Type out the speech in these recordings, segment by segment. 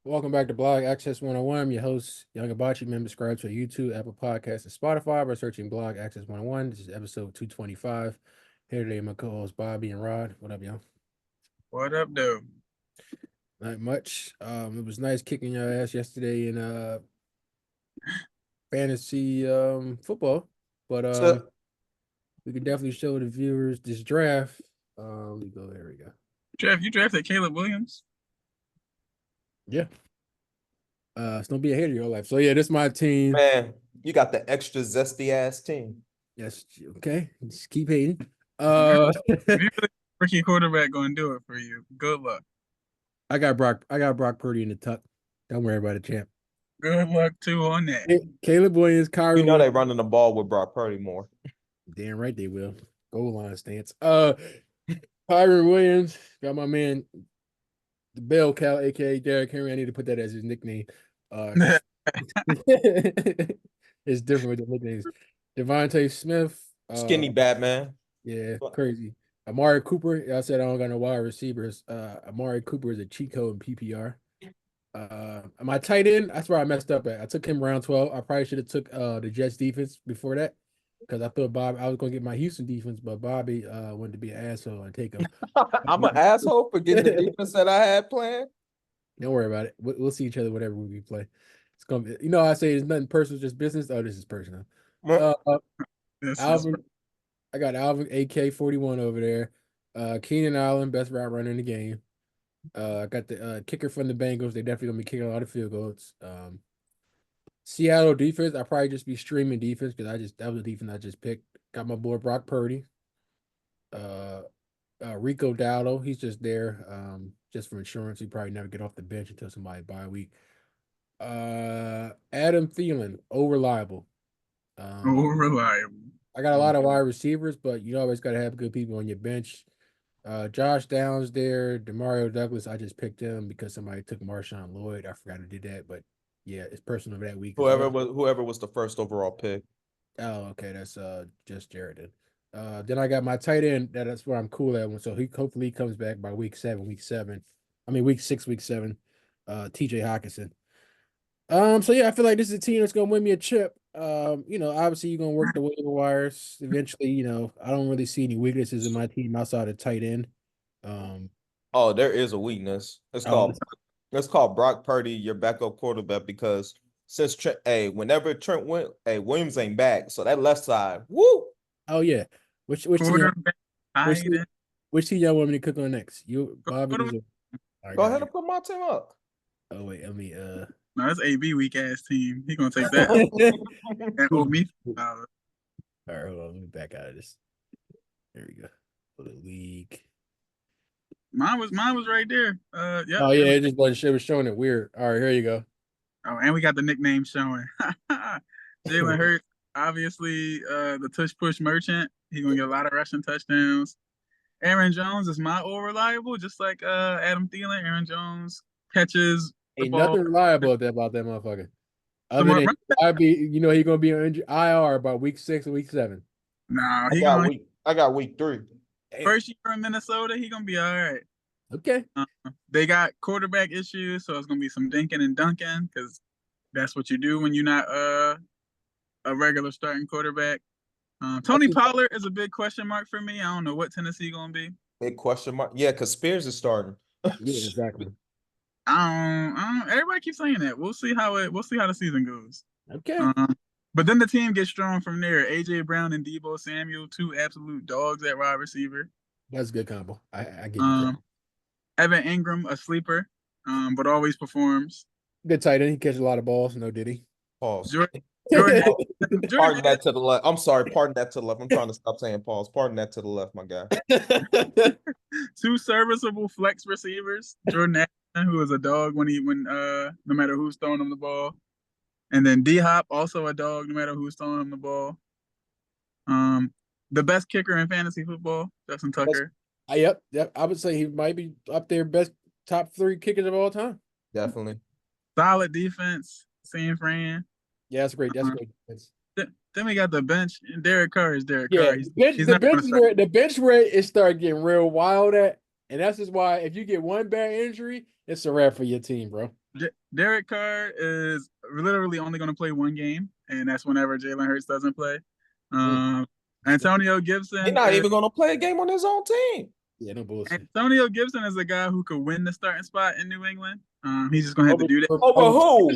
Welcome back to Blog Access 101. I'm your host, Young Abachi. Remember, subscribe to our YouTube, Apple Podcasts, and Spotify by searching Blog Access 101. This is episode 225. Here today, my co-hosts Bobby and Rod. What up, y'all? What up, dude? Not much. It was nice kicking your ass yesterday in fantasy football, but So we can definitely show the viewers this draft. Let me go. There we go. Jeff, you drafted Caleb Williams? Yeah. It's gonna be a hit of your life. So yeah, this is my team. man, you got the extra zesty ass team. Yes. Okay. Just keep hating. If you really rookie quarterback going to do it for you, good luck. I got Brock Purdy in the tuck. Don't worry about it, champ. Good luck too on that. Caleb Williams, Kyrie. You know Williams. they running the ball with Brock Purdy more. Damn right they will. Goal line stance. Kyrie Williams, got my man, the Bell Cow, aka Derrick Henry. I need to put that as his nickname. It's different with the nicknames. Devontae Smith. Skinny Batman. Yeah, crazy. Amari Cooper. I said I don't got no wide receivers. Amari Cooper is a cheat code in PPR. My tight end, that's where I messed up at. I took him round 12. I probably should have took the Jets defense before that because I thought I was gonna get my Houston defense, but Bobby wanted to be an asshole and take him. I'm an asshole for getting the defense that I had planned. Don't worry about it. We'll see each other whatever we play. It's gonna be, I say it's nothing personal, just business. Oh, this is personal. Alvin, I got Alvin AK-41 over there. Keenan Allen, best route runner in the game. I got the kicker from the Bengals. They definitely gonna be kicking a lot of field goals. Seattle defense, I probably just be streaming defense because that was the defense I just picked. Got my boy Brock Purdy. Rico Dowdle, he's just there, just for insurance. He probably never get off the bench until somebody bye week. Adam Thielen, reliable. Reliable. I got a lot of wide receivers, but you always got to have good people on your bench. Josh Downs there, Demario Douglas. I just picked him because somebody took Marshawn Lloyd. I forgot to do that, but yeah, it's personal that week. Whoever was the first overall pick. Oh, okay, that's just Jared. Then I got my tight end. That's where I'm cool at. So he hopefully comes back by week 6, week 7. TJ Hawkinson. So yeah, I feel like this is a team that's gonna win me a chip. Obviously you're gonna work the waiver wires eventually. I don't really see any weaknesses in my team outside of tight end. Oh, there is a weakness. It's called Brock Purdy, your backup quarterback, because since whenever Trent went, Williams ain't back, so that left side, woo. Oh yeah, which team y'all want me to cook on next? You, Bobby. Go ahead and put my team up. Oh wait, let me. No, that's AB weak ass team. He gonna take that. And owe me. All right, hold on. Let me back out of this. There we go. For the league. Mine was right there. Yeah. Oh yeah, it was showing it weird. All right, here you go. Oh, and we got the nickname showing. Jalen Hurts, obviously, the tush push merchant. He's gonna get a lot of rushing touchdowns. Aaron Jones is my reliable, just like Adam Thielen. Aaron Jones catches the ball. Nothing reliable about that motherfucker. Other than he's gonna be on IR about week 6 and week 7. Nah, I got week 3. First year in Minnesota, he gonna be all right. Okay. They got quarterback issues, so it's gonna be some dinking and dunking because that's what you do when you're not a regular starting quarterback. Tony Pollard is a big question mark for me. I don't know what Tennessee gonna be. Big question mark. Yeah, because Spears is starting. Yeah, exactly. I don't. Everybody keeps saying that. We'll see how the season goes. Okay. But then the team gets strong from there. AJ Brown and Deebo Samuel, 2 absolute dogs at wide receiver. That's a good combo. I get you. Evan Ingram, a sleeper, but always performs. Good tight end. He catches a lot of balls. No, did he? Pause. Jordan Pardon that to the left. I'm sorry. Pardon that to the left. I'm trying to stop saying pause. Pardon that to the left, my guy. 2 serviceable flex receivers. Jordan Addison, who is a dog when no matter who's throwing him the ball. And then D-Hop, also a dog, no matter who's throwing him the ball. The best kicker in fantasy football, Justin Tucker. Yep. I would say he might be up there, best top 3 kickers of all time. Definitely. Solid defense, San Fran. Yeah, that's great. That's great defense. Then we got the bench. And Derek Carr is Derek Carr. The bench where it started getting real wild at And that's just why if you get one bad injury, it's a wrap for your team, bro. Derek Carr is literally only going to play one game, and that's whenever Jalen Hurts doesn't play. Antonio Gibson. He's not even going to play a game on his own team. Yeah, no bullshit. Antonio Gibson is a guy who could win the starting spot in New England. He's just going to have to do that. Over who?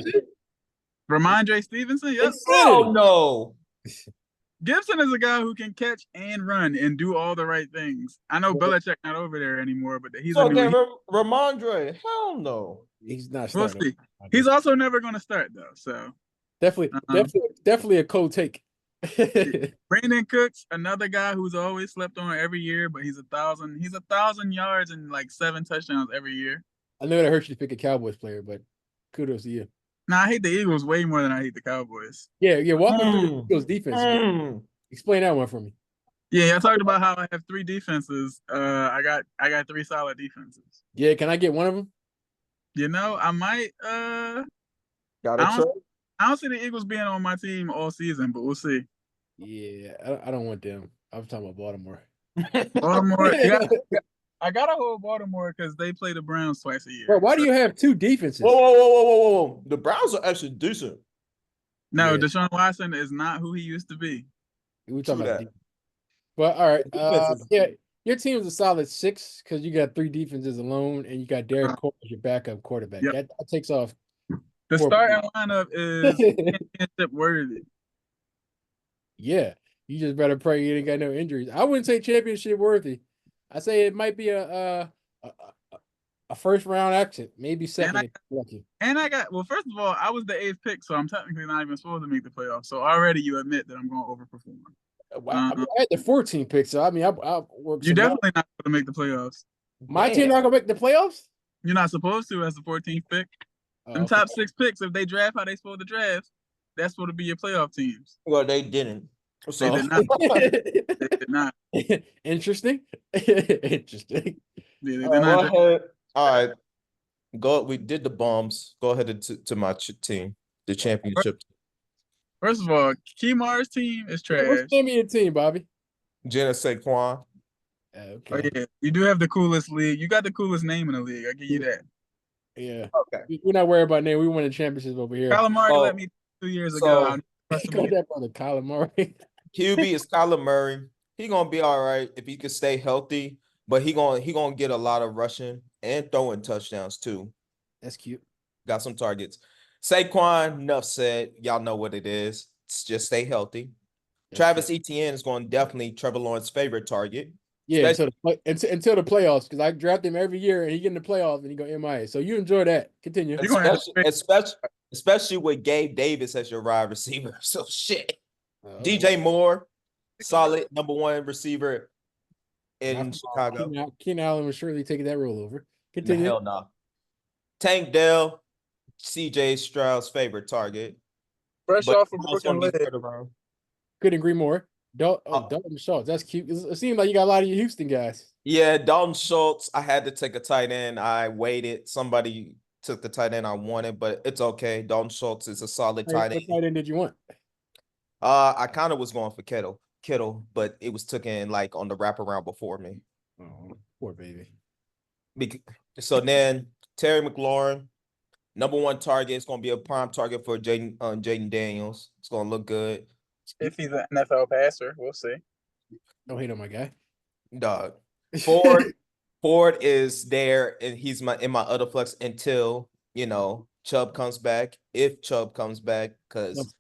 Ramondre Stevenson? Yep. Hell no. Gibson is a guy who can catch and run and do all the right things. I know Belichick not over there anymore, but he's Ramondre. Hell no. He's not starting. We'll see. He's also never going to start though. So definitely a cold take. Brandon Cooks, another guy who's always slept on every year, but he's 1,000 yards and like 7 touchdowns every year. I know that hurts you to pick a Cowboys player, but kudos to you. Nah, I hate the Eagles way more than I hate the Cowboys. Yeah. Walk me through the Eagles defense. Explain that one for me. Yeah, I talked about how I have 3 defenses. I got 3 solid defenses. Yeah, can I get one of them? I might. I don't see the Eagles being on my team all season, but we'll see. Yeah, I don't want them. I'm talking about Baltimore. Baltimore. I gotta hold Baltimore because they play the Browns twice a year. Bro, why do you have 2 defenses? Whoa. The Browns are actually decent. No, Deshaun Watson is not who he used to be. We talking about defense. But all right. Your team is a solid 6 because you got 3 defenses alone and you got Derek Carr as your backup quarterback. Yep. That takes off. The starting lineup is championship worthy. Yeah. You just better pray you ain't got no injuries. I wouldn't say championship worthy. I say it might be a first round exit, maybe second. First of all, I was the 8th pick, so I'm technically not even supposed to make the playoffs. So already you admit that I'm going to overperform. I had the 14th pick, so I mean, I worked. You're definitely not going to make the playoffs. My team not going to make the playoffs? You're not supposed to as the 14th pick. Them top 6 picks, if they draft how they supposed to draft, that's supposed to be your playoff teams. Well, they didn't. So. They did not. They did not. Interesting. Interesting. Yeah, they did not. All right. We did the bombs. Go ahead to my team, the championship. First of all, Kemar's team is trash. What's the name of your team, Bobby? Jenna Saquon. Okay. Oh, yeah. You do have the coolest league. You got the coolest name in the league. I give you that. Yeah. Okay. We're not worried about name. We won the championships over here. Kyler Murray let me 2 years ago. Got that brother, Kyler Murray. QB is Kyler Murray. He gonna be all right if he can stay healthy, but he gonna get a lot of rushing and throwing touchdowns too. That's cute. Got some targets. Saquon, enough said. Y'all know what it is. Just stay healthy. That's Travis Etienne is going to definitely Trevor Lawrence's favorite target. Yeah, until the playoffs, because I draft him every year and he get in the playoffs and he go MIA. So you enjoy that. Continue. Especially with Gabe Davis as your wide receiver. So shit. DJ Moore, solid #1 receiver in Chicago. Keenan Allen was surely taking that role over. Continue. Hell no. Tank Dell, CJ Stroud's favorite target. Fresh off of broken leg. Couldn't agree more. Dalton Schultz. That's cute. It seems like you got a lot of your Houston guys. Yeah, Dalton Schultz. I had to take a tight end. I waited. Somebody took the tight end I wanted, but it's okay. Dalton Schultz is a solid tight end. What tight end did you want? I kind of was going for Kittle, but it was taken like on the wraparound before me. Oh, poor baby. So then Terry McLaurin, #1 target. It's going to be a prime target for Jaden Daniels. It's going to look good. If he's an NFL passer, we'll see. Don't hate on my guy. Dog. Ford is there, and he's in my other flex until, Chubb comes back. If Chubb comes back, because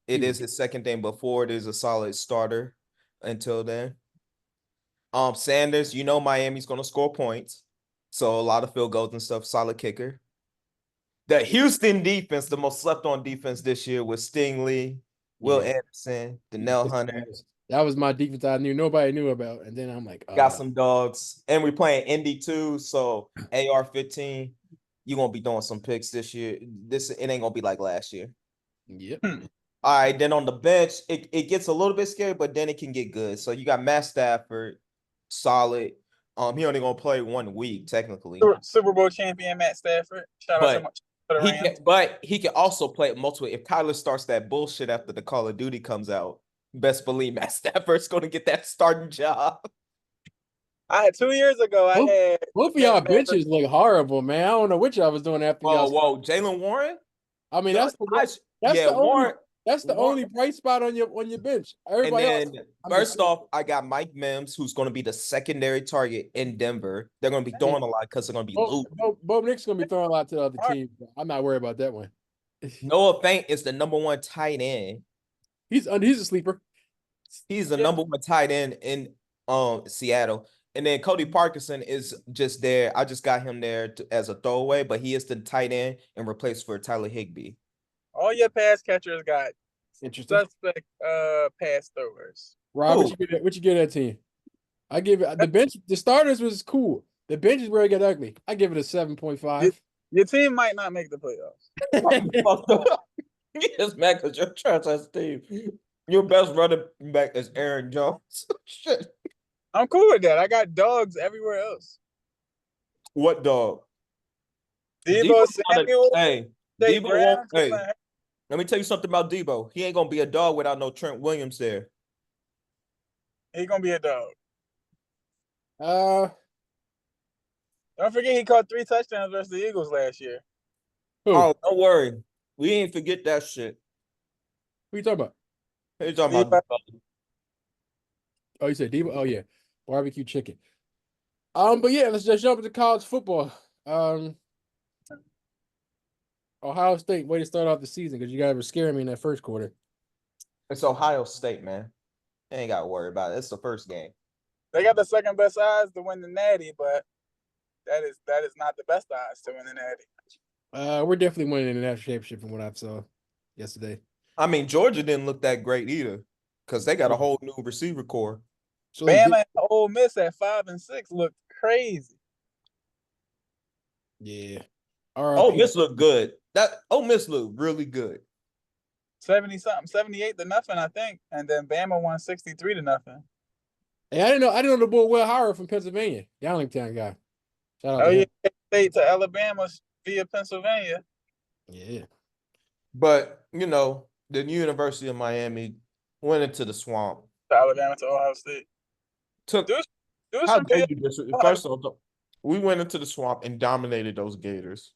it is his second thing, but Ford is a solid starter until then. Sanders, Miami's going to score points. So a lot of field goals and stuff, solid kicker. The Houston defense, the most slept on defense this year was Stingley, Will Anderson, Danielle Hunter. That was my defense I knew nobody knew about. And then I'm like, got some dogs. And we're playing Indy too. So AR-15, you're going to be doing some picks this year. It ain't going to be like last year. Yep. All right, then on the bench, it gets a little bit scary, but then it can get good. So you got Matt Stafford, solid. He only going to play 1 week, technically. Super Bowl champion Matt Stafford. Shout out so much. He can also play multiple. If Kyler starts that bullshit after the Call of Duty comes out, best believe Matt Stafford's going to get that starting job. I had 2 years ago. I Both, had both of y'all benches look horrible, man. I don't know what y'all was doing after y'all. Whoa, Jalen Warren. I mean, Yeah, that's the only Warren. that's the Warren. only bright spot on your bench. And Everybody then else. first off, I got Mike Mims, who's going to be the secondary target in Denver. They're going to be throwing a lot because they're going to be loose. Bo Nick's gonna be throwing a lot to the other team. I'm not worried about that one. Noah Fant is the number one tight end. He's a sleeper. He's the number one tight end in Seattle. And then Cody Parkinson is just there. I just got him there as a throwaway, but he is the tight end and replaced for Tyler Higbee. All your pass catchers got Interesting. suspect pass throwers. Rob, what you get that team? I give it the bench. The starters was cool. The bench is where it got ugly. I give it a 7.5. Your team might not make the playoffs. Yes, man, because you're trash as team. Your best running back is Aaron Jones. Shit. I'm cool with that. I got dogs everywhere else. What dog? Debo Samuel. Hey, Dave Debo Brown, won't. Hey, let me tell you something about Debo. He ain't gonna be a dog without no Trent Williams there. He gonna be a dog. Don't forget he caught 3 touchdowns versus the Eagles last year. Who? Oh, don't worry. We ain't forget that shit. Who you talking about? Who you talking about? Oh, you said Debo? Oh yeah, barbecue chicken. But yeah, let's just jump into college football. Ohio State, way to start off the season because you guys were scaring me in that first quarter. It's Ohio State, man. They ain't got to worry about it. It's the first game. They got the second best odds to win the Natty, but that is not the best odds to win the Natty. We're definitely winning in the national championship from what I saw yesterday. I mean, Georgia didn't look that great either because they got a whole new receiver core. So Bama and Ole Miss at 5 and 6 looked crazy. Yeah. Ole Miss looked good. Ole Miss looked really good. 70-something, 78-0, I think, and then Bama won 63-0. Hey, I didn't know the boy Will Howard from Pennsylvania, Youngstown guy. Shout out to him. State to Alabama via Pennsylvania. Yeah. But, the University of Miami went into the swamp. Alabama to Ohio State. First off, we went into the swamp and dominated those Gators.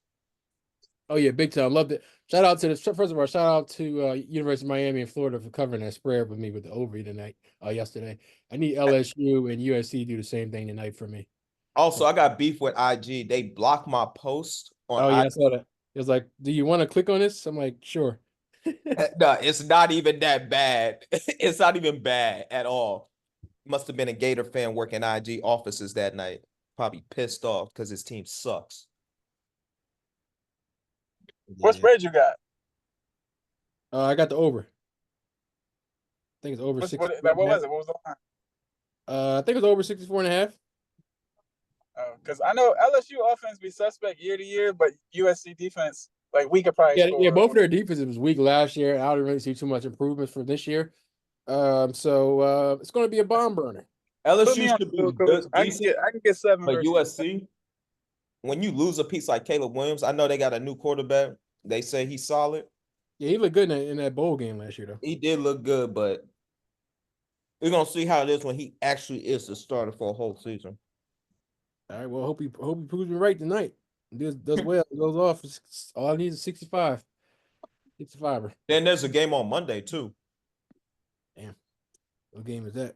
Oh yeah, big time. Loved it. Shout out to University of Miami and Florida for covering that spread with me with the over tonight. Yesterday. I need LSU and USC to do the same thing tonight for me. Also, I got beef with IG. They blocked my post on IG. I saw that. It was like, do you want to click on this? I'm like, sure. No, it's not even that bad. It's not even bad at all. Must have been a Gator fan working IG offices that night. Probably pissed off because his team sucks. What spread you got? I got the over. I think it's over 64. What was it? What was the line? I think it was over 64.5. Because I know LSU offense be suspect year to year, but USC defense, like we could probably score. Yeah, both of their defenses was weak last year. I didn't really see too much improvement for this year. So it's going to be a bomb burner. LSU should be good. I can get 7. But USC, when you lose a piece like Caleb Williams, I know they got a new quarterback. They say he's solid. Yeah, he looked good in that bowl game last year, though. He did look good, but we're gonna see how it is when he actually is the starter for a whole season. All right. Well, hope he proves me right tonight. Does well. Goes off. All I need is 65. 65er. Then there's a game on Monday too. Damn. What game is that?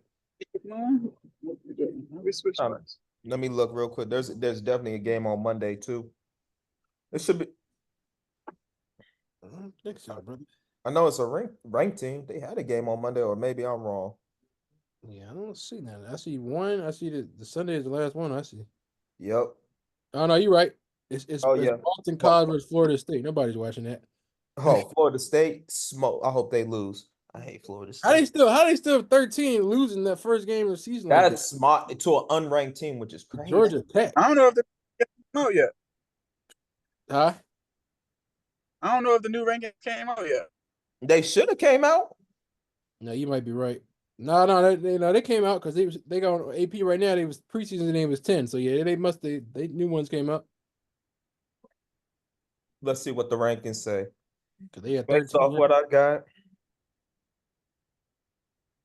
Let me look real quick. There's definitely a game on Monday too. It should be. I don't think so, brother. I know it's a ranked team. They had a game on Monday, or maybe I'm wrong. Yeah, I don't see that. I see one. I see the Sunday is the last one I see. Yep. Oh no, you're right. It's Boston College versus Florida State. Nobody's watching that. Oh, Florida State smoke. I hope they lose. I hate Florida State. How they still 13 losing that first game of the season? That's smart to an unranked team, which is crazy. Georgia Tech. I don't know if they came out yet. Huh? I don't know if the new ranking came out yet. They should have came out. No, you might be right. No, they came out because they got on AP right now. They was preseason name was 10. So yeah, they new ones came out. Let's see what the rankings say. Because they had 13. Based off what I got.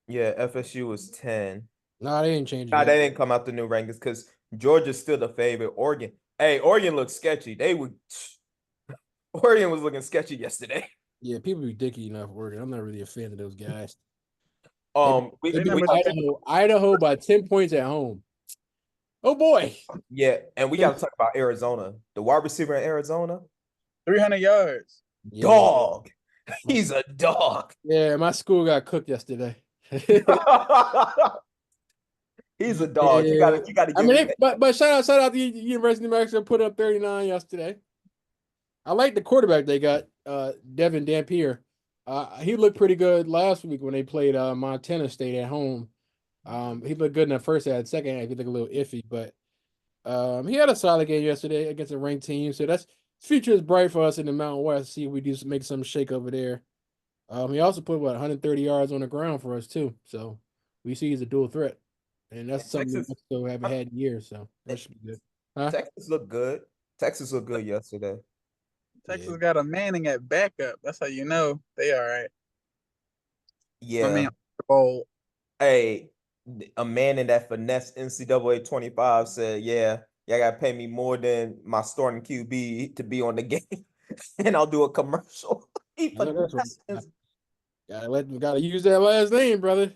Yeah, FSU was 10. No, they didn't change it Nah, yet. they didn't come out the new rankings because Georgia's still the favorite. Oregon looks sketchy. Oregon was looking sketchy yesterday. Yeah, people be dicky enough working. I'm not really a fan of those guys. We, They They beat we number got, 6. Idaho by 10 points at home. Oh boy. yeah, and we got to talk about Arizona. The wide receiver in Arizona, 300 yards. Yeah. dog. He's a dog. Yeah, my school got cooked yesterday. He's a dog. Yeah. You gotta I give mean, him. but shout out to University of New Mexico, put up 39 yesterday. I like the quarterback they got, Devin Dampier. He looked pretty good last week when they played Montana State at home. He looked good in the first half. Second half, he looked a little iffy, but he had a solid game yesterday against a ranked team. So that's future is bright for us in the Mountain West. See if we do make some shake over there. He also put 130 yards on the ground for us too. So we see he's a dual threat, and that's something we Texas, still haven't had in years. So that should be good. Huh? Texas looked good. Texas looked good yesterday. Texas Yeah. got a Manning at backup. That's how you know they all right. I Yeah. mean, bowl. Hey, a man in that finesse NCAA 25 said, "Yeah, y'all gotta pay me more than my starting QB to be on the game, and I'll do a commercial." He I know that's what. finessed. Gotta use that last name, brother.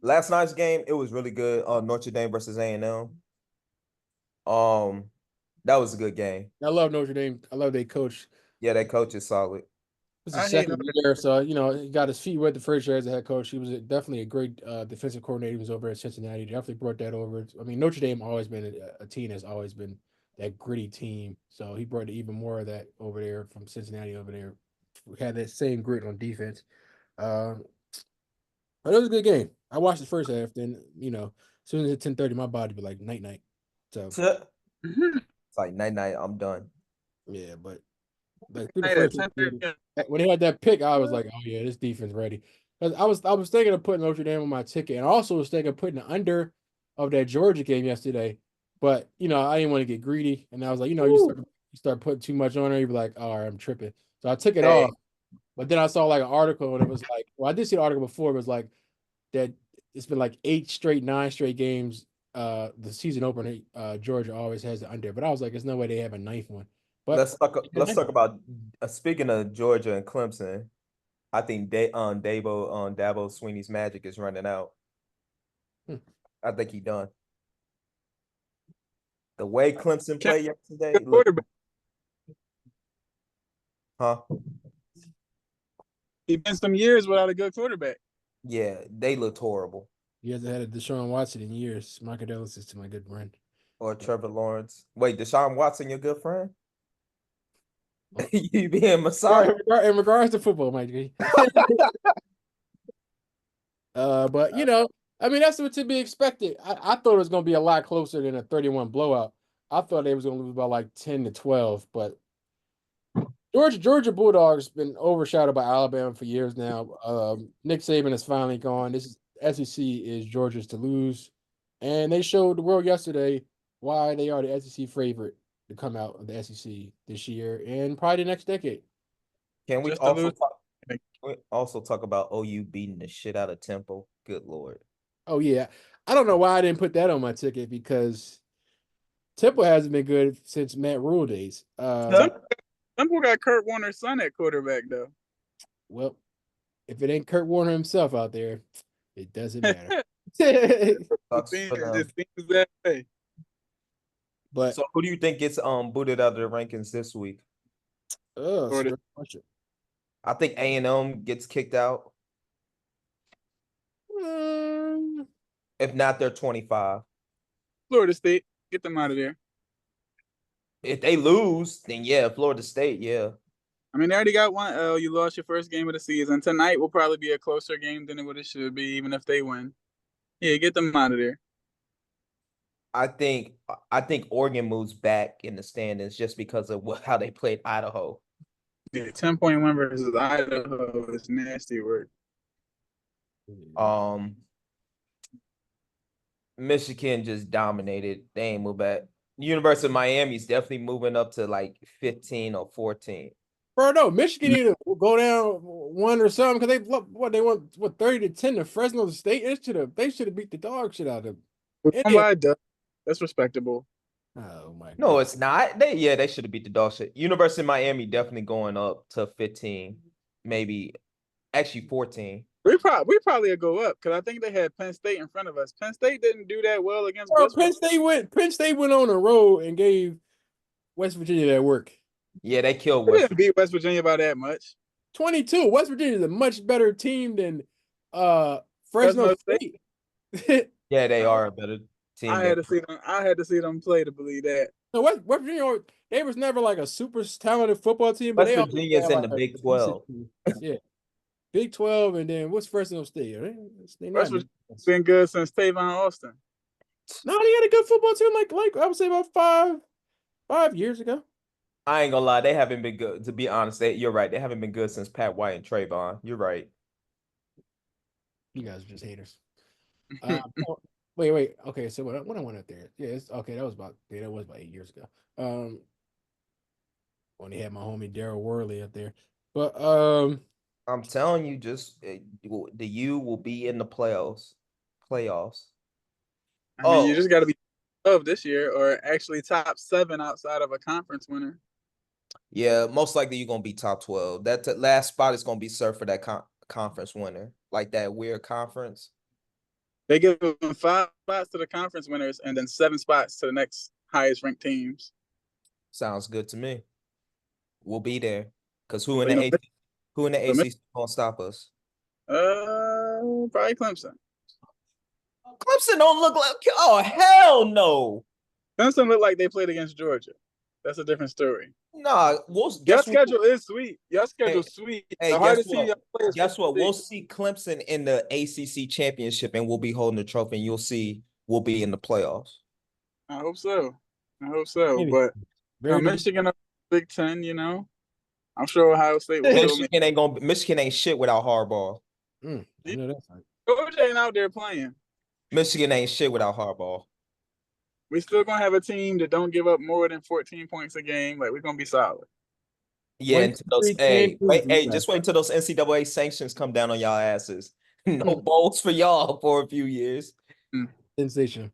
Last night's game, it was really good. Notre Dame versus A&M. That was a good game. I love Notre Dame. I love their coach. Yeah, that coach is solid. It's his I hate second Notre year, so he got his feet wet the first year as a head coach. He was definitely a great defensive coordinator. He was over at Cincinnati. Definitely brought that over. I mean, Notre Dame always been a team that's always been that gritty team. So he brought even more of that over there from Cincinnati over there. We had that same grit on defense. Um, but it was a good game. I watched the first half. Then as soon as it's 10:30, my body be like night night. So It's like night night. I'm done. yeah, but through the Dame at first 10:30. when they had that pick, I was like, oh yeah, this defense ready. 'Cause I was thinking of putting Notre Dame on my ticket, and I also was thinking of putting the under of that Georgia game yesterday. But I didn't want to get greedy, and I was like, you start putting too much on there, you be like, all right, I'm tripping. So I took it Hey, off. But then I saw like an article, and it was like, well, I did see an article before. It was like that it's been like 9 straight games. The season opener, Georgia always has the under, but I was like, there's no way they have a ninth one. But let's talk about speaking of Georgia and Clemson. I think Dabo Sweeney's magic is running out. Hmm. I think he done. The way Clemson Can't played yesterday, good quarterback. huh? He been some years without a good quarterback. Yeah, they looked horrible. he hasn't had a Deshaun Watson in years. My condolences to my good friend. Or Trevor Lawrence. Wait, Deshaun Watson, your good friend? Oh. You being Messiah? In regards to football, Mike G. But I mean, that's what to be expected. I thought it was going to be a lot closer than a 31 blowout. I thought they was going to lose by like 10-12, but Georgia Bulldogs been overshadowed by Alabama for years now. Nick Saban is finally gone. This SEC is Georgia's to lose, and they showed the world yesterday why they are the SEC favorite to come out of the SEC this year and probably the next decade. Can we Just to lose. also talk about OU beating the shit out of Temple? Good Lord. Oh yeah, I don't know why I didn't put that on my ticket because Temple hasn't been good since Matt Rule days. Temple got Kurt Warner's son at quarterback though. Well, if it ain't Kurt Warner himself out there, it doesn't matter. Sucks It for them. seems that way. But So who do you think gets booted out of the rankings this week? that's a Florida. great question. I think A&M gets kicked out. Mm, If not, they're 25. Florida State, get them out of there. If they lose, then yeah, Florida State, yeah. I mean, they already got one L. You lost your first game of the season. Tonight will probably be a closer game than what it should be, even if they win. Yeah, get them out of there. I think Oregon moves back in the standings just because of how they played Idaho. Yeah, 10-point win versus Idaho is nasty work. Michigan just dominated. They ain't moved back. University of Miami's definitely moving up to like 15 or 14. Bro, no, Michigan either will go down one or something because they won 30-10 to Fresno State. They should have beat the dog shit out of them. That's respectable. Oh my No, God. it's not. They should have beat the dog shit. University of Miami definitely going up to 15, maybe actually 14. We probably will go up because I think they had Penn State in front of us. Penn State didn't do that well against Bro, Bismarck. Penn State went on the road and gave West Virginia that work. Yeah, they killed They West. didn't beat West Virginia by that much. 22. West Virginia is a much better team than Fresno State. Yeah, they are a better team. I had to see them play to believe that. No, West Virginia, they was never like a super talented football team, but West they Virginia's in the Big 12. Yeah, Big 12, and then what's Fresno State? West Virginia's been good since Tavon Austin. No, they had a good football team, like I would say about five years ago. I ain't gonna lie, they haven't been good. To be honest, you're right. They haven't been good since Pat White and Trayvon. You're right. You guys are just haters. Wait. Okay, so when I went up there, yeah, okay. That was about 8 years ago. When they had my homie Daryl Worley up there, but I'm telling you, just the U will be in the playoffs. I mean, you just got to be above this year, or actually top 7 outside of a conference winner. Yeah, most likely you're gonna be top 12. That last spot is gonna be served for that conference winner, like that weird conference. They give them 5 spots to the conference winners, and then 7 spots to the next highest ranked teams. Sounds good to me. We'll be there, cause who in the ACC gonna stop us? Probably Clemson. Clemson don't look like. Oh hell no! Clemson look like they played against Georgia. That's a different story. Nah, Your schedule is sweet. Your schedule's sweet. Hey, guess what? We'll see Clemson in the ACC championship, and we'll be holding the trophy. And you'll see we'll be in the playoffs. I hope so. Maybe. But Michigan up Big Ten, I'm sure Ohio State will. Michigan ain't shit without Harbaugh. I know that's right. Georgia ain't out there playing. Michigan ain't shit without Harbaugh. We still gonna have a team that don't give up more than 14 points a game. Like, we're gonna be solid. Yeah, just wait until those NCAA sanctions come down on y'all asses. No bowls for y'all for a few years. Sensation.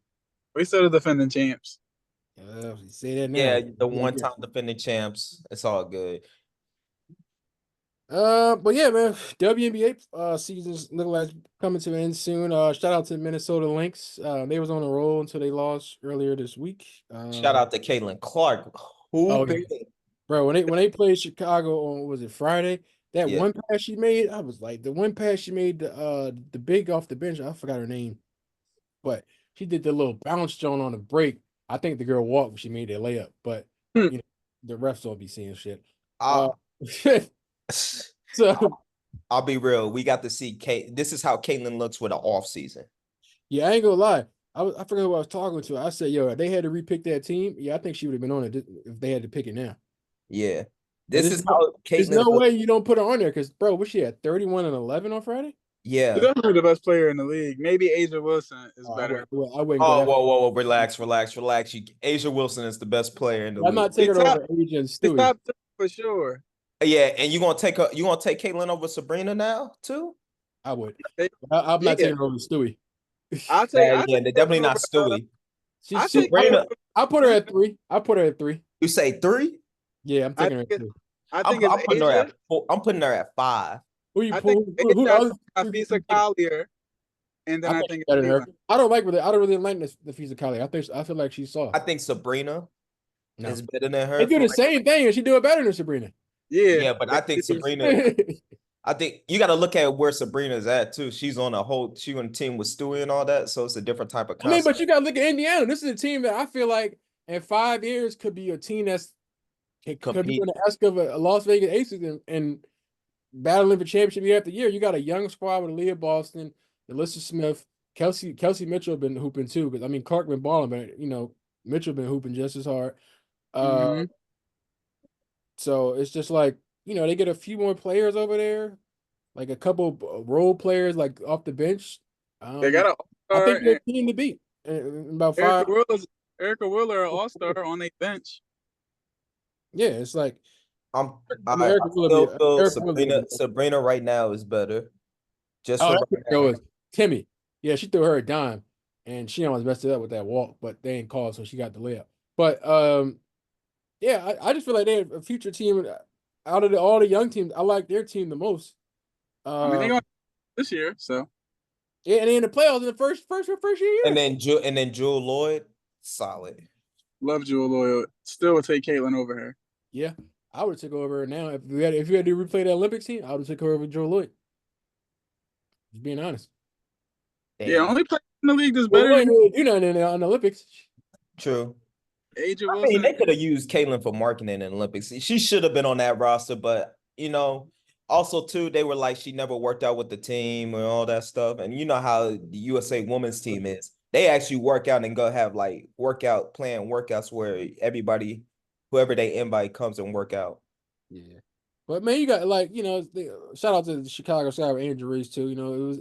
We still the defending champs. Say that now. Yeah, the one-time defending champs. It's all good. But yeah, man, WNBA season's looking like coming to an end soon. Shout out to Minnesota Lynx. They was on a roll until they lost earlier this week. Shout out to Caitlin Clark. Bro, when they played Chicago on, was it Friday? One pass she made, I was like, the one pass she made, the big off the bench, I forgot her name, but she did the little bounce joint on the break. I think the girl walked when she made that layup, but the refs will be seeing shit. So I'll be real. We got to see Kate. This is how Caitlin looks with an off season. Yeah, I ain't gonna lie. I forgot who I was talking to. I said, yo, they had to repick that team. Yeah, I think she would have been on it if they had to pick it now. Yeah. This is how Caitlin. There's no way you don't put her on there because, bro, was she at 31-11 on Friday? Yeah. She's definitely the best player in the league. Maybe Asia Wilson is better. I wouldn't whoa. Relax. Asia Wilson is the best player in the league. I'm not taking her over Asia and Stewie. Top 2 for sure. Yeah, and you gonna take Caitlin over Sabrina now too? I would. I'm not taking her over Stewie. I'll take. They're definitely not Stewie. Sabrina. I put her at 3. You say 3? Yeah, I'm taking her at 3. I'm putting her at 5. Who you pull? Afisa Collier, and then I think better than her. I don't really like Afisa Collier. I feel like she's soft. I think Sabrina is better than her. They do the same thing, and she do it better than Sabrina. Yeah, but I think Sabrina. I think you got to look at where Sabrina's at too. She's on a team with Stewie and all that, so it's a different type of concept. But you got to look at Indiana. This is a team that I feel like in 5 years could be a team could be on the ask of a Las Vegas Aces and battling for championship year after year. You got a young squad with Aaliyah Boston, Alyssa Smith, Kelsey Mitchell been hooping too. Because Clark been balling, but Mitchell been hooping just as hard. So it's just like, they get a few more players over there, like a couple role players like off the bench. They got I think they're a team to beat. About 5. Erica Wheeler, an all-star on their bench. Yeah, it's like I Erica still Willoughby. feel Erica Willoughby. Sabrina right now is better. Just Oh, for that's right what it now. was. Timmy. Yeah, she threw her a dime, and she almost messed it up with that walk, but they ain't called, so she got the layup. But yeah, I just feel like they're a future team. Out of all the young teams, I like their team the most. I mean, they going this year, so Yeah, and they in the playoffs in the first year. And then Jewel Lloyd, solid. love Jewel Loyal. Still would take Caitlin over her. Yeah, I would have took over her now. If you had to replay the Olympics team, I would have took her over Joe Lloyd. Just being honest. Damn. Yeah, only player in the league that's Well, better Lloyd than didn't do nothing in the Olympics. True. AJ I Wilson. mean, they could have used Caitlyn for marketing in the Olympics. She should have been on that roster, but also too, they were like she never worked out with the team and all that stuff. And you know how the USA women's team is. They actually work out and go have like playing workouts where everybody, whoever they invite, comes and work out. Yeah. But man, you got shout out to the Chicago Sky with Andrew Reese too.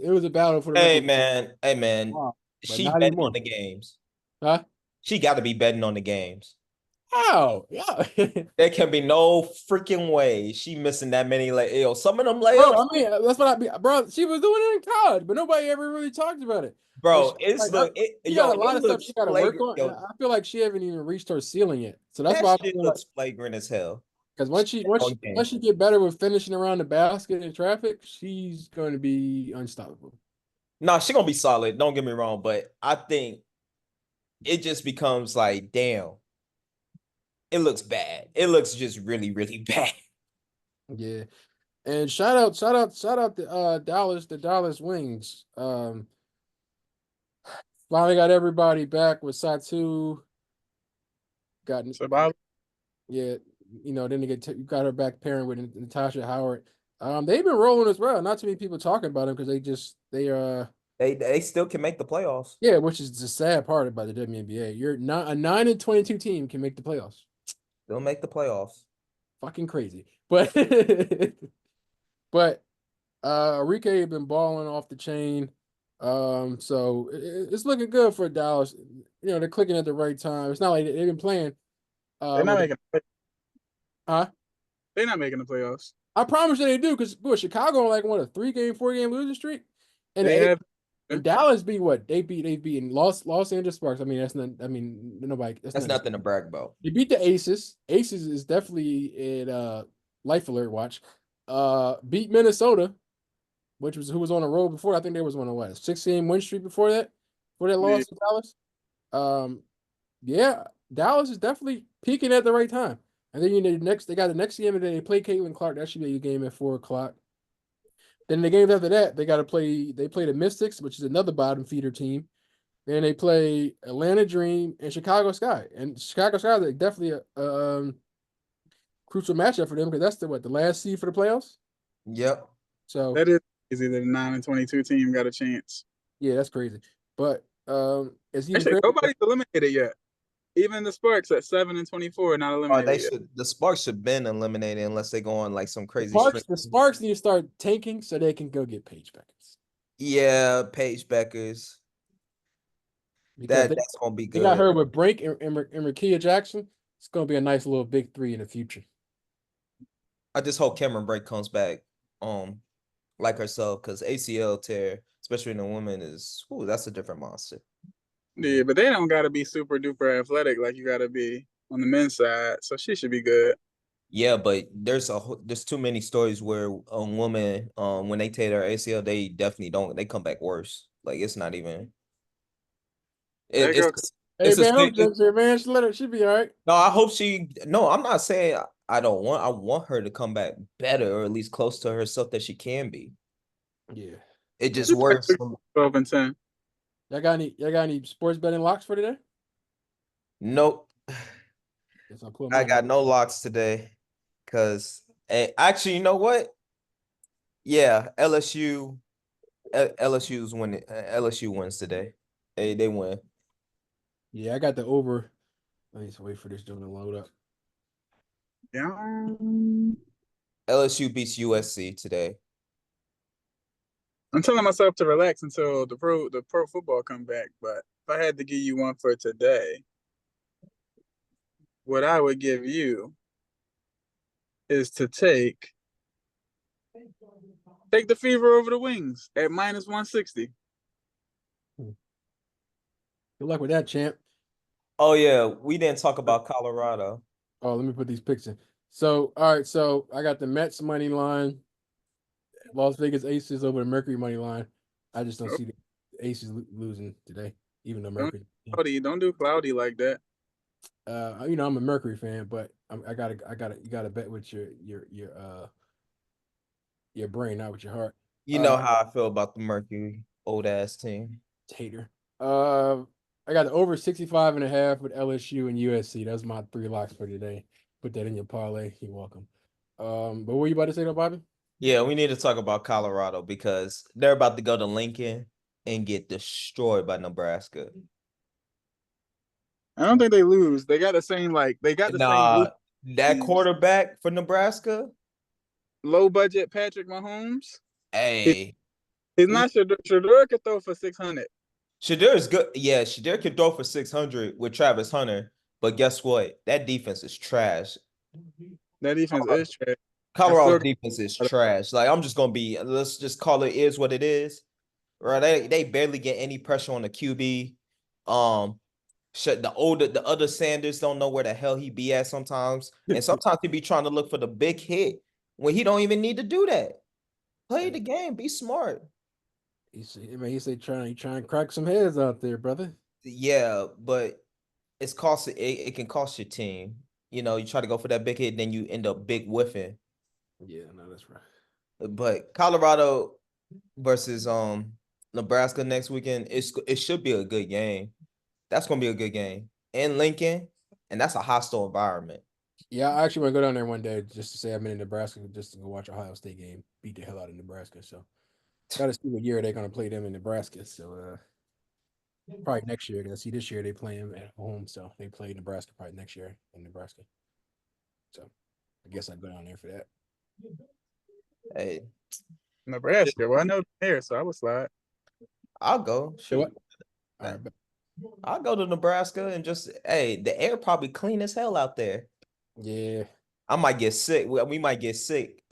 It was a battle for the Hey record. man, Wow. But she not betting anymore. on the games. Huh? She got to be betting on the games. How? Yeah. There can be no freaking way she missing that many some of them Bro, layups. I mean, that's what bro, she was doing it in college, but nobody ever really talked about it. Bro, She got a lot it of stuff she looks got to work flagrant. on, and I feel like she haven't even reached her ceiling yet. So that's That why I shit feel like looks flagrant as hell. because once she get better with finishing around the basket in traffic, she's going to be unstoppable. Nah, she gonna be solid. Don't get me wrong, but I think it just becomes like, damn, it looks bad. It looks just really, really bad. Yeah. And shout out to the Dallas Wings. Finally got everybody back with Satu. Survival. Yeah, then got her back pairing with Natasha Howard. They've been rolling as well. Not too many people talking about them because They still can make the playoffs. yeah, which is the sad part about the WNBA. You're not a 9-22 team can make the playoffs. They'll make the playoffs. Fucking crazy. But but Enrique been balling off the chain. So it's looking good for Dallas. They're clicking at the right time. It's not like they've been playing. They're not making. Huh? They're not making the playoffs. I promise you they do because Chicago on like what a 3-game, 4-game losing streak, and and Dallas beat what they've beaten Los Angeles Sparks. I mean that's not. I mean nobody. That's nothing to brag about. They beat the Aces. Aces is definitely in life alert watch. Beat Minnesota, who was on a roll before. I think they was on a 6-game win streak before that loss to Dallas. Yeah, Dallas is definitely peaking at the right time. And then they got the next game, and then they play Caitlin Clark. That should be a game at 4:00. Then the games after that, they play the Mystics, which is another bottom feeder team. Then they play Atlanta Dream and Chicago Sky. And Chicago Sky is definitely a crucial matchup for them because that's the last seed for the playoffs. Yep. So that is easy. The 9-22 team got a chance. Yeah, that's crazy. But it's even actually nobody's eliminated yet. Even the Sparks at 7-24 not eliminated. The Sparks should have been eliminated unless they go on like some crazy. The Sparks need to start tanking so they can go get Paige Beckers. Yeah, Paige Beckers. That's gonna be good. They got her with Brink and Rakia Jackson. It's gonna be a nice little big three in the future. I just hope Cameron Brink comes back, like herself, because ACL tear, especially in the women, that's a different monster. Yeah, but they don't gotta be super duper athletic like you gotta be on the men's side, so she should be good. Yeah, but there's too many stories where a woman, when they tear their ACL, they definitely don't. They come back worse. Like it's not even. Man, she be all right. No, I hope she. No, I'm not saying I don't want. I want her to come back better, or at least close to herself that she can be. Yeah, it just works. 12-10. Y'all got any sports betting locks for today? Nope. I got no locks today, cause actually, you know what? Yeah, LSU's winning. LSU wins today. They win. Yeah, I got the over. I need to wait for this joint to load up. Yeah. LSU beats USC today. I'm telling myself to relax until the pro football come back. But if I had to give you one for today, what I would give you is to take the Fever over the Wings at -160. Good luck with that, champ. Oh yeah, we didn't talk about Colorado. Oh, let me put these picks in. So, all right. So I got the Mets money line, Las Vegas Aces over the Mercury money line. I just don't see the Aces losing today, even though Mercury. Don't do cloudy like that. I'm a Mercury fan, but you gotta bet with your brain, not with your heart. You know how I feel about the Mercury old ass team. Hater. I got the over 65.5 with LSU and USC. That's my 3 locks for today. Put that in your parlay. You're welcome. But what were you about to say though, Bobby? Yeah, we need to talk about Colorado because they're about to go to Lincoln and get destroyed by Nebraska. I don't think they lose. They got the same Nah, that quarterback for Nebraska, low budget Patrick Mahomes. hey, He's not Shedeur could throw for 600. Shadir is good. Yeah, Shadir can throw for 600 with Travis Hunter, but guess what? That defense is trash. That defense is trash. Colorado's defense is trash. Like I'm just gonna be. Let's just call it is what it is. Right? They barely get any pressure on the QB. The other Sanders don't know where the hell he be at sometimes, and sometimes he be trying to look for the big hit when he don't even need to do that. Play the game, be smart. He said trying to crack some heads out there, brother. Yeah, but it can cost your team. You know, you try to go for that big hit, then you end up big whiffing. Yeah, no, that's right. But Colorado versus Nebraska next weekend, it should be a good game. That's gonna be a good game in Lincoln, and that's a hostile environment. Yeah, I actually want to go down there one day just to say I'm in Nebraska, just to go watch Ohio State game, beat the hell out of Nebraska. So, got to see what year they're gonna play them in Nebraska. So, probably next year. Because I see this year they play them at home, so they play Nebraska probably next year in Nebraska. So, I guess I'd go down there for that. Hey, Nebraska. Well, I know there, so I would slide. I'll go. Shoot. All right, I'll go to Nebraska and just the air probably clean as hell out there. Yeah. I might get sick. We might get sick.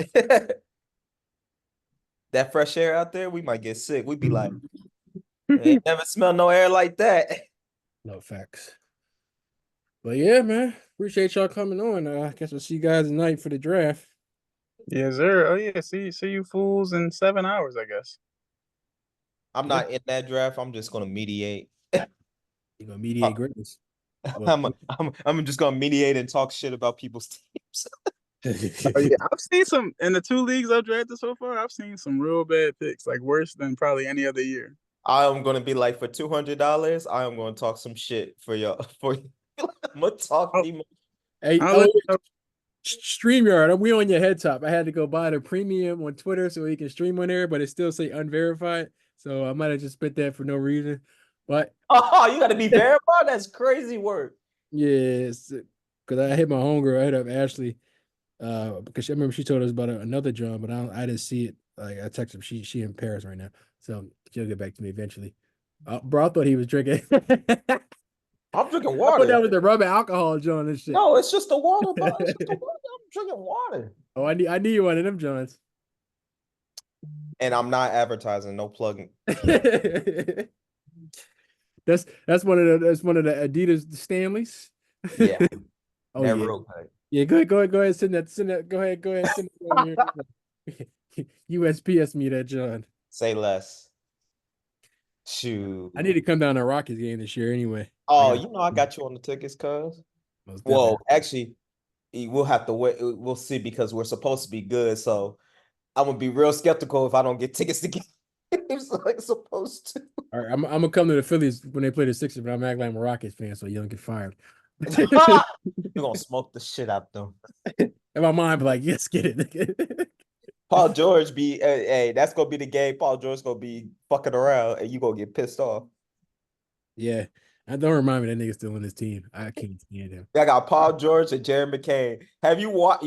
That fresh air out there, we might get sick. We'd be like, ain't never smelled no air like that. No facts. But yeah, man, appreciate y'all coming on. I guess we'll see you guys tonight for the draft. Yes, sir. Oh yeah, see you fools in 7 hours, I guess. I'm not in that draft. I'm just gonna mediate. You're gonna mediate greatness. I'm just gonna mediate and talk shit about people's teams. Oh, yeah, I've seen some in the 2 leagues I've drafted so far. I've seen some real bad picks, like worse than probably any other year. I am gonna be like, for $200, I am gonna talk some shit for y'all. I'm gonna talk. Hey, StreamYard, we on your head top. I had to go buy the premium on Twitter so we can stream on there, but it still say unverified. So I might have just spit that for no reason. But you gotta be verified. That's crazy work. Yes, because I hit my homegirl. I hit up Ashley. Because I remember she told us about another John, but I didn't see it. Like I texted her, she in Paris right now, so she'll get back to me eventually. Bro, I thought he was drinking. I'm drinking I water. thought that was the rubbing alcohol, John, and shit. No, it's just the water. Bro. It's just the water. I'm drinking water. Oh, I need one of them, Johns. And I'm not advertising, no plugging. That's one of the Adidas Stanleys. Yeah. Oh yeah. Real tight. Yeah, go ahead, send that. Go ahead, send it. USPS me that, John. Say less. Shoot. I need to come down to Rockets game this year anyway. Oh, I got you on the tickets, cuz. Well, actually, we'll have to wait. We'll see because we're supposed to be good. So I'm gonna be real skeptical if I don't get tickets to games like supposed to. All right, I'm gonna come to the Phillies when they play the Sixers, but I'm acting like I'm a Rockets fan, so you don't get fired. You're gonna smoke the shit out them. In my mind, be like, yes, get it. Paul George hey, that's gonna be the game. Paul George gonna be fucking around, and you gonna get pissed off. Yeah, don't remind me that nigga's still on his team. I can't stand him. I got Paul George and Jared McCain. Have you watched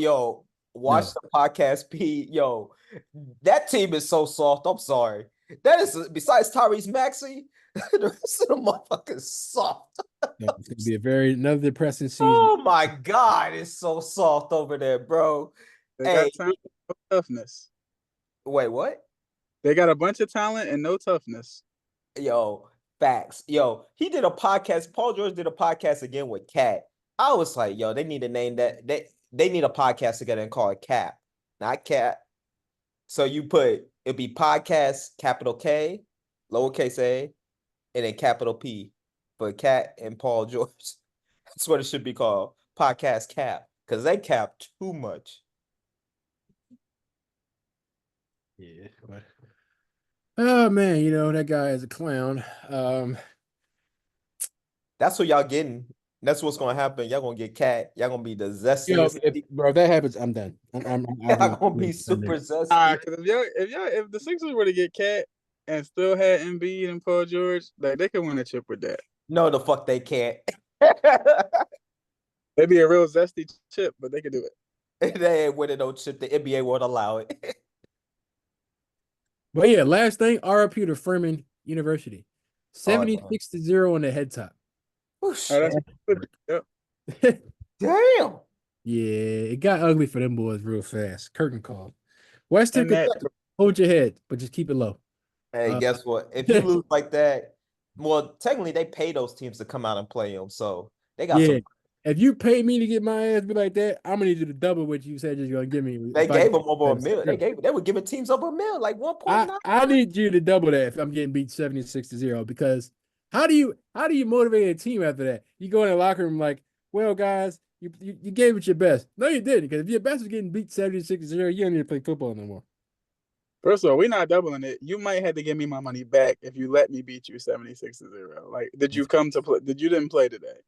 the podcast, P? Yo, that team is so soft. I'm sorry. That is besides Tyrese Maxey, the rest of the motherfuckers soft. No, it's gonna be another depressing season. Oh my God, it's so soft over there, bro. They Hey, got talent, no toughness. wait, what? They got a bunch of talent and no toughness. Yo, facts. Yo, he did a podcast. Paul George did a podcast again with Cat. I was like, yo, they need to name that. They need a podcast together and call it Cap, not Cat. So you put it'd be podcast capital K, lowercase a, and then capital P for Cat and Paul George. That's what it should be called. Podcast Cap. Because they cap too much. Yeah. But, oh man, that guy is a clown. That's what y'all getting. That's what's gonna happen. Y'all gonna get Cat. Y'all gonna be the zestiest. If that happens, I'm done. I Y'all think gonna be super zesty. Because if the Sixers were to get Cat and still had Embiid and Paul George, like they could win a chip with that. No, the fuck they can't. It'd be a real zesty chip, but they could do it. They ain't winning no chip. The NBA won't allow it. But yeah, last thing, RIP to Furman University. 76-0 on the head top. Oh, that's good. Yep. Damn. Yeah, it got ugly for them boys real fast. Curtain call. Western And that- Kentucky, hold your head, but just keep it low. Hey, guess what? If you lose like that, well, technically they pay those teams to come out and play them, so they got some. If you pay me to get my ass be like that, I'm gonna need you to double what you said you're gonna give me. They gave them over $1 million. They were giving teams over $1 million, like 1.9. I need you to double that if I'm getting beat 76-0, because how do you motivate a team after that? You go in the locker room like, well, guys, you gave it your best. No, you didn't, because if your best is getting beat 76-0, you don't need to play football no more. First of all, we're not doubling it. You might have to give me my money back if you let me beat you 76-0. Like, did you come to play? You didn't play today?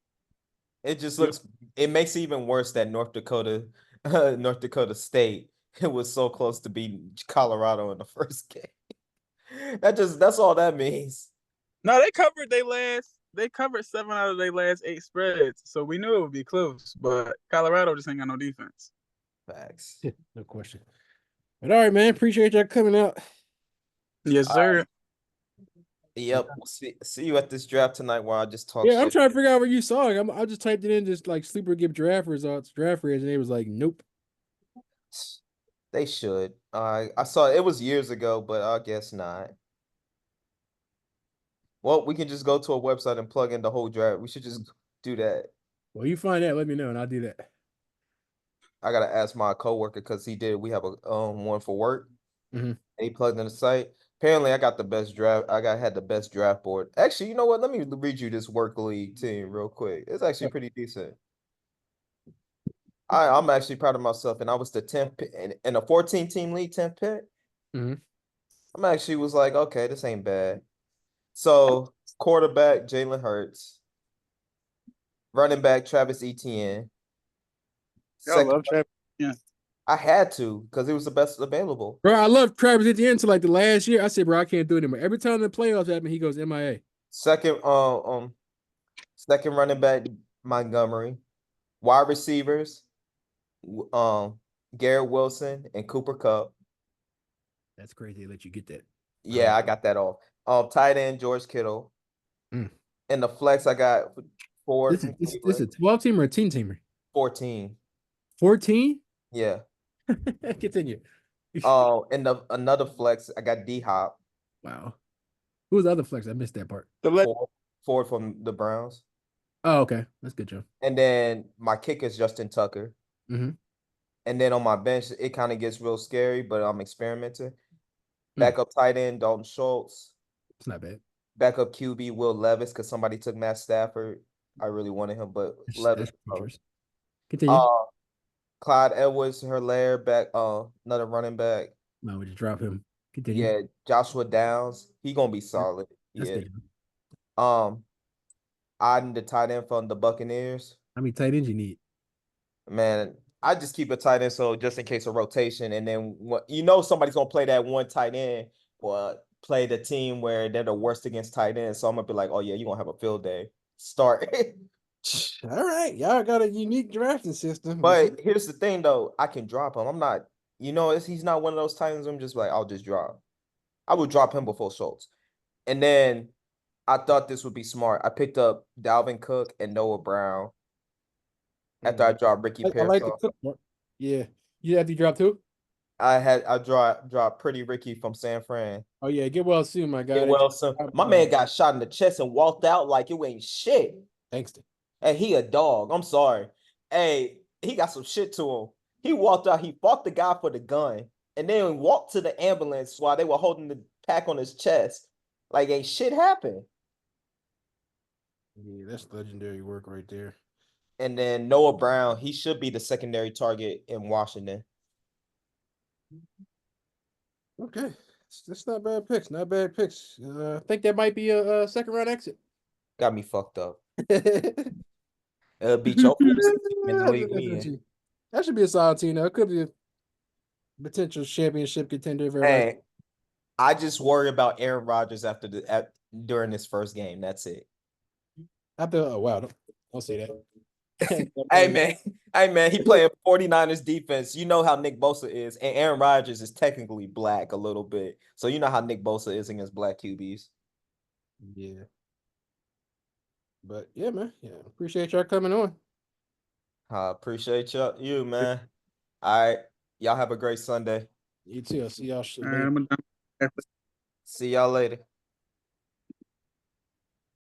It just looks. It makes it even worse that North Dakota State, it was so close to beating Colorado in the first game. That's all that means. No, they covered 7 out of their last 8 spreads, so we knew it would be close. But Colorado just ain't got no defense. Facts. No question. But all right, man. Appreciate y'all coming out. Yes, sir. Yep. See you at this draft tonight while I just talk Yeah, shit. I'm trying to figure out what you saw. I just typed it in, just like sleeper give draft results, draft rates, and it was like, nope. They should. I saw it was years ago, but I guess not. Well, we can just go to a website and plug in the whole draft. We should just do that. Well, you find that, let me know, and I'll do that. I gotta ask my coworker because he did. We have a one for work. Mhm. He plugged in the site. Apparently, I had the best draft board. Actually, you know what? Let me read you this work league team real quick. It's actually pretty decent. I'm actually proud of myself, and I was the 10th pick in a 14-team league, 10th pick. Mhm. I'm actually was like, okay, this ain't bad. So quarterback Jalen Hurts, running back Travis Etienne. I love Travis. Yeah. I had to because it was the best available. Bro, I love Travis at the end to like the last year. I said, bro, I can't do it anymore. Every time the playoffs happen, he goes MIA. Second running back Montgomery. Wide receivers, Garrett Wilson and Cooper Kupp. That's crazy. They let you get that. Yeah, I got that off. Tight end George Kittle. Mm. And the flex I got Ford. This is a 12 team or a 10 teamer? 14. 14? Yeah. Continue. And another flex I got D Hop. Wow. Who was the other flex? I missed that part. Ford from the Browns. Oh, okay. That's good, Joe. And then my kick is Justin Tucker. Mm-hmm. And then on my bench, it kind of gets real scary, but I'm experimenting. Backup tight end, Dalton Schultz. It's not bad. Backup QB, Will Levis, because somebody took Matt Stafford. I really wanted him, but Levis. Continue. Clyde Edwards-Helaire back, another running back. No, we just drop him. Continue. Yeah, Joshua Downs. He gonna be solid. That's yeah. good. Adding the tight end from the Buccaneers. How many tight ends you need? Man, I just keep a tight end so just in case of rotation, and then somebody's gonna play that one tight end or play the team where they're the worst against tight ends. So I'm gonna be like, oh yeah, you're gonna have a field day. Start. All right, y'all got a unique drafting system. But here's the thing, though, I can drop him. I'm not, he's not one of those tight ends. I'm just like, I'll just drop. I would drop him before Schultz, and then I thought this would be smart. I picked up Dalvin Cook and Noah Brown after I dropped Ricky Pearsall. I like the Cook part. Yeah. You have to drop 2? I dropped Pretty Ricky from San Fran. Oh yeah, get well soon, my guy. Get well, son. My man got shot in the chest and walked out like it ain't shit. Thanks. Hey, he a dog. I'm sorry. Hey, he got some shit to him. He walked out. He fought the guy for the gun, and then walked to the ambulance while they were holding the pack on his chest. Like ain't shit happened. Yeah, that's legendary work right there. And then Noah Brown, he should be the secondary target in Washington. Okay, that's not bad picks. Not bad picks. I think that might be a second round exit. Got me fucked up. That Beat your fantasy team in the league we in. should be a solid team. Though. It could be a potential championship contender if everybody. Hey, I just worry about Aaron Rodgers during this first game. That's it. Oh wow, don't say that. Hey man, he playing 49ers defense. You know how Nick Bosa is, and Aaron Rodgers is technically black a little bit. So you know how Nick Bosa is against black QBs. Yeah. But yeah, man. Yeah, appreciate y'all coming on. Appreciate you, man. All right. Y'all have a great Sunday. You too. I'll see y'all. All right, I'm done. See y'all later.